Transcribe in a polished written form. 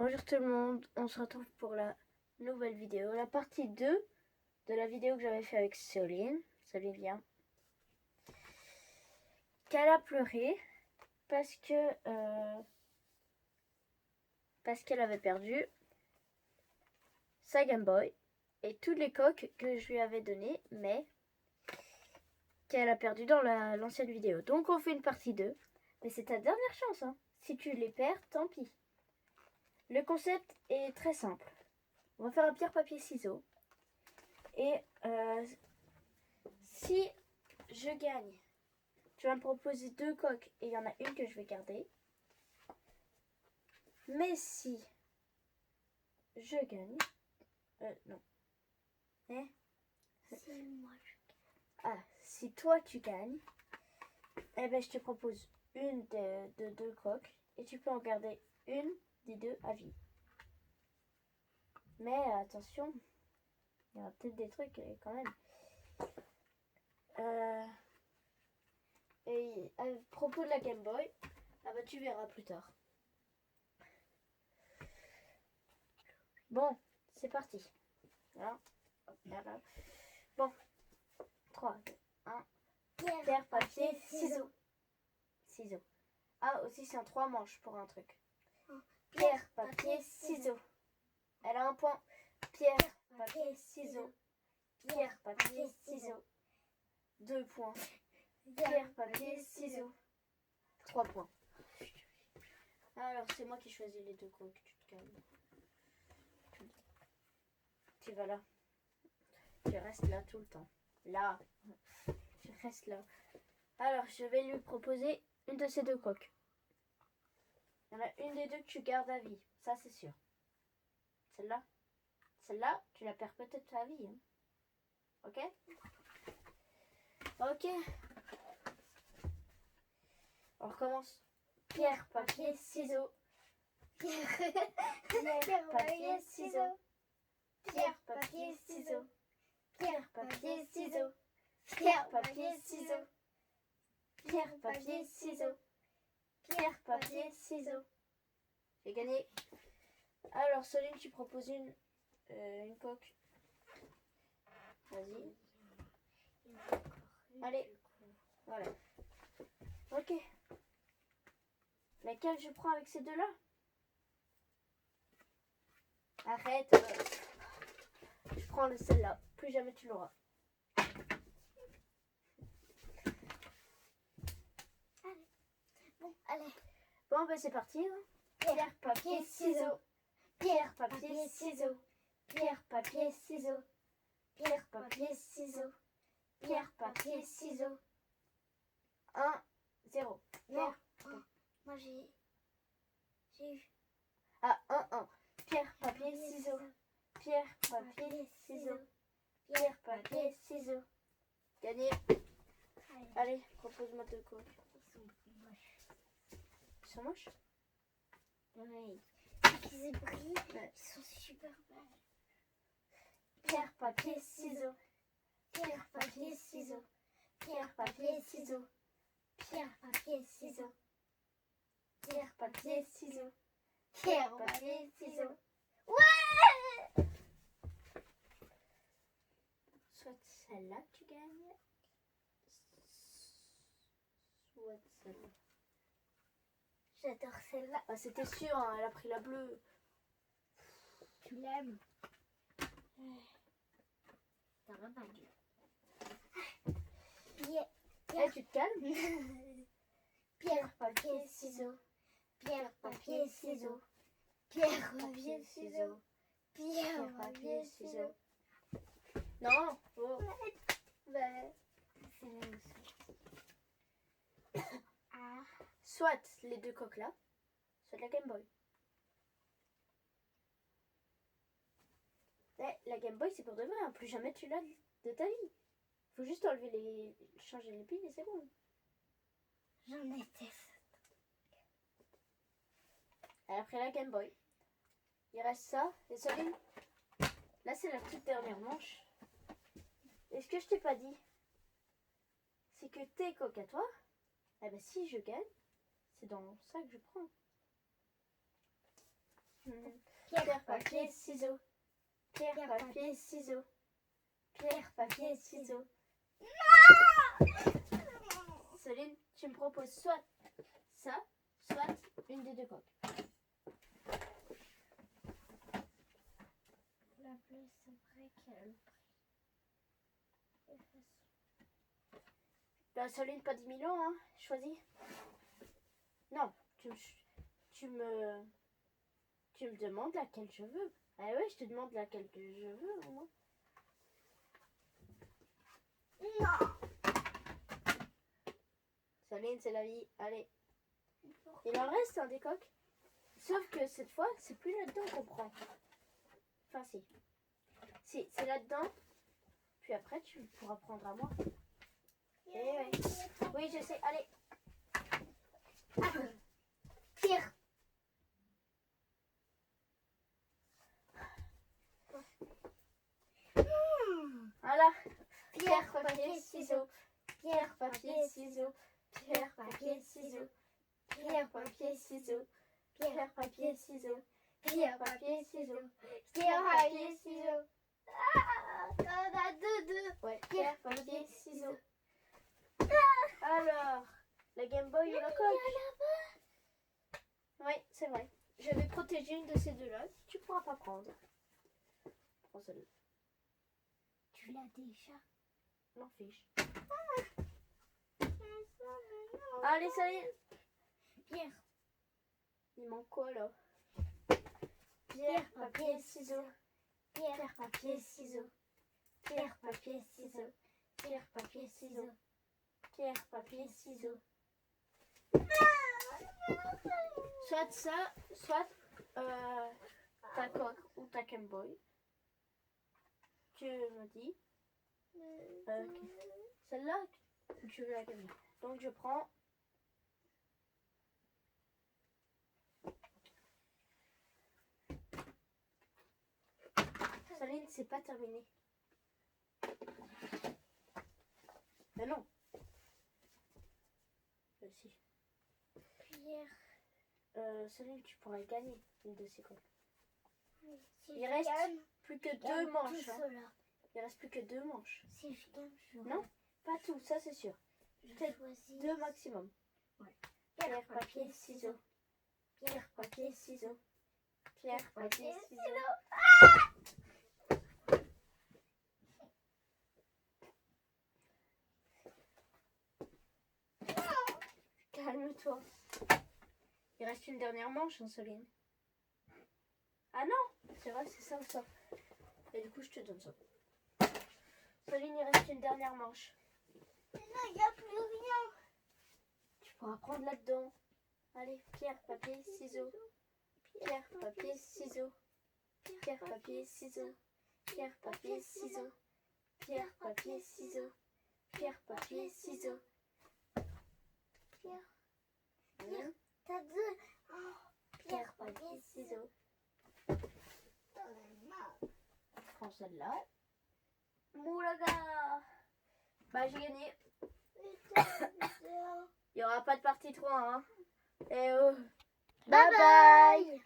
Bonjour tout le monde, on se retrouve pour la nouvelle vidéo, la partie 2 de la vidéo que j'avais fait avec Soline. Soline vient. Qu'elle a pleuré parce qu'elle avait perdu sa Game Boy et toutes les coques que je lui avais données, mais qu'elle a perdu dans l'ancienne vidéo. Donc on fait une partie 2, mais c'est ta dernière chance, hein. Si tu les perds, tant pis. Le concept est très simple. On va faire un pierre, papier, ciseaux. Et si je gagne, tu vas me proposer 2 coques et il y en a une que je vais garder. Mais si je gagne, non. Si toi tu gagnes, eh ben je te propose une de 2 coques et tu peux en garder une des 2 à vie. Mais attention, il y aura peut-être des trucs quand même. Et à propos de la Game Boy, tu verras plus tard. Bon, c'est parti. Voilà. Bon, 3, 2, 1. Pierre, papier, ciseaux. Ciseaux. Ah, aussi c'est en 3 manches pour un truc. Pierre, papier, ciseaux. Elle a un point. Pierre, papier, ciseaux. Pierre, papier, ciseaux. 2 points. Pierre, papier, ciseaux. 3 points. Alors, c'est moi qui choisis les 2 coques. Tu te calmes. Tu vas là. Tu restes là tout le temps. Là. Je reste là. Alors, je vais lui proposer une de ces 2 coques. Il y en a une des 2 que tu gardes à vie. Ça, c'est sûr. Celle-là. Celle-là, tu la perds peut-être à vie. Hein. Ok? Ok. On recommence. Pierre, papier, ciseaux. Pierre, papier, ciseaux. Pierre, papier, ciseaux. Pierre, papier, ciseaux. Pierre, papier, ciseaux. Pierre, papier, ciseaux. Pierre, papier, ciseaux. J'ai gagné. Alors, Soline, tu proposes une coque. Vas-y. Allez. Voilà. Ok. Laquelle je prends avec ces 2-là? Arrête. Je prends celle-là. Plus jamais tu l'auras. Allez. Bon, ben c'est parti. Hein. Pierre, papier, ciseaux. Pierre, papier, ciseaux. Pierre, papier, ciseaux. Pierre, papier, ciseaux. Pierre, papier, ciseaux. 1, 0. Pierre. Moi j'ai eu. Ah, 1, 1. Pierre, papier, ciseaux. Pierre, papier, ciseaux. Pierre, papier, ciseaux. Gagné. Allez, propose-moi 2 coques. Ils sont moches. Oui. Ils brillent. Ouais. Ils sont super belles. Pierre, papier, ciseaux. Pierre, papier, ciseaux. Pierre, papier, ciseaux. Pierre, papier, ciseaux. Pierre, papier, ciseaux. Pierre, papier, ciseaux. Ouais! Soit celle-là tu gagnes. Soit celle-là. J'adore celle-là. Ah, c'était sûr, hein, elle a pris la bleue. Tu l'aimes? T'aurais pas dû. Eh, tu te calmes? Pierre, papier, ciseaux. Pierre, papier, ciseaux. Pierre, papier, ciseaux. Pierre, papier, ciseaux. Non, oh. C'est là aussi. Ah. Soit les 2 coques là, soit la Game Boy. La Game Boy c'est pour de vrai, hein. Plus jamais tu l'as de ta vie. Faut juste enlever changer les piles et c'est bon. J'en étais. Et après la Game Boy, il reste ça. Et Soline, là c'est la toute dernière manche. Et ce que je t'ai pas dit, c'est que tes coques à toi, eh ben si je gagne, c'est dans ça que je prends. Pierre, papier, ciseaux. Pierre, papier, ciseaux. Pierre, papier, ciseaux. Céline, tu me proposes soit ça, soit une des deux coques. La bleue, c'est vrai qu'elle La Céline, pas 10 000 ans, hein. Choisis. Non, tu me demandes laquelle je veux. Ah ouais, je te demande laquelle que je veux, moi. Non. Céline, c'est la vie. Allez. Il en reste un des coques. Sauf que cette fois, c'est plus là-dedans qu'on prend. Enfin, si. Si, c'est là-dedans. Puis après, tu pourras prendre à moi. Eh ouais. Oui, je sais. Allez. Pierre. Voilà. Pierre, papier, ciseaux. Pierre, papier, ciseaux. Pierre, papier, ciseaux. Pierre, papier, ciseaux. Pierre, papier, ciseaux. Pierre, papier, ciseaux. Pierre, papier, ciseaux. On a deux. Ouais, pierre, papier, ciseaux. Alors, la Game Boy et la coque. Oui, c'est vrai. Je vais protéger une de ces deux-là. Tu pourras pas prendre. Prends celle-là. Tu l'as déjà. M'en fiche. Allez, ça y est. Pierre. Il manque quoi là? Pierre, papier, ciseaux. Pierre, papier, ciseaux. Pierre, papier, ciseaux. Pierre, papier, ciseaux. Pierre, papier, ciseaux. Soit ça, soit ta coque ou ta Game Boy. Tu me dis. Celle-là, tu veux la Game Boy. Donc je prends. Céline, c'est pas terminé. Ben non. Si. Pierre. Céline, tu pourrais gagner une de ces coques. Si Il je reste gagne, plus que je gagne deux manches. tout Hein. cela. Il reste plus que deux manches. Si je gagne, je Non, pas tout, ça c'est sûr. je Peut-être choisis. deux maximum. Ouais. Pierre, papier, ciseaux. Pierre, papier, ciseaux. Pierre, papier, ciseaux. Calme-toi. Il reste une dernière manche, hein, Céline. Ah non, c'est vrai, c'est ça ou ça. Et du coup, je te donne ça. Céline, il reste une dernière manche. Non, il n'y a plus rien. Tu pourras prendre là-dedans. Allez, pierre, papier, ciseaux. Pierre, papier, ciseaux. Pierre, papier, ciseaux. Pierre, papier, ciseaux. Pierre, papier, ciseaux. Pierre, papier, ciseaux. Pierre. Hein? T'as deux. Oh, Pierre, papier, ciseaux. Prends celle-là. Moulaga. Bah, j'ai gagné. Il n'y aura pas de partie 3, hein. Et Bye bye.